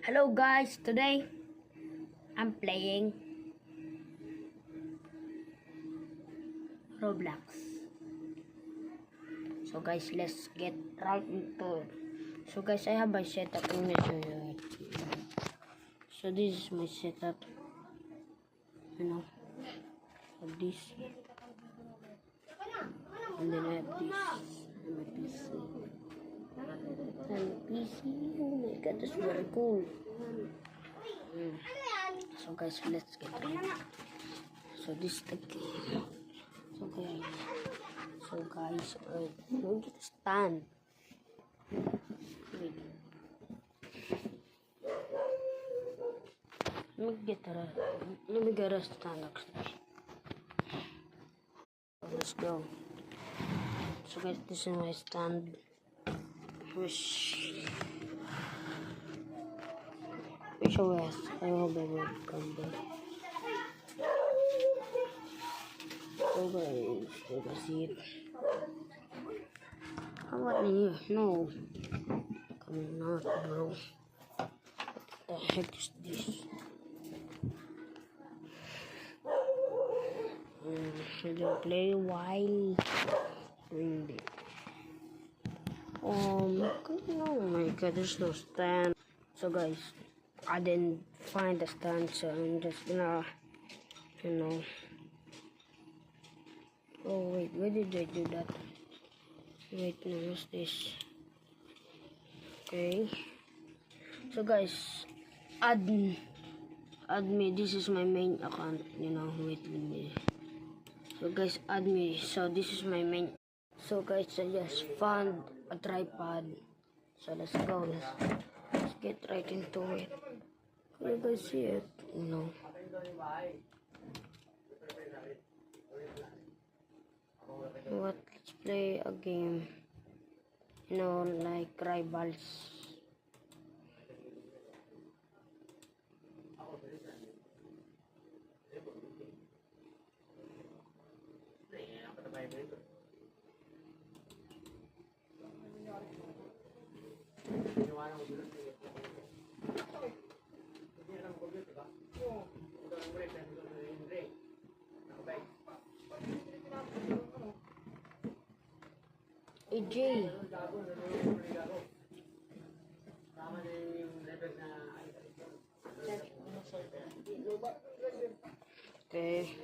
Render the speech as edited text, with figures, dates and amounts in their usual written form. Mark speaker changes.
Speaker 1: Hello guys, today I'm playing Roblox. So guys, let's get right into it. So guys, I have my setup. Let me show you it. So this is my setup. You know, I have this, and then I have this. And my PC. And PC. Oh my god, that's very cool. So guys, let's get ready. So this is the game. So guys, don't get a stand. Wait. Let me get a stand actually. So let's go. So guys, this is my stand. Wish OS. I hope I will come back. So guys, take a seat. How about here? No. Come on, bro. What the heck is this? Should you play while doing this? Oh my god, there's no stand. So guys, I didn't find the stand, so I'm just gonna, you know. Oh wait, where did I do that? Wait, no, what's this? Okay. So guys, add me. This is my main account. You know, wait with me. So guys, add me. So this is my main. So guys, I just found a tripod. So let's go. Let's get right into it. Can you guys see it? No. What? Let's play a game. You know, like Rivals. AJ. Okay.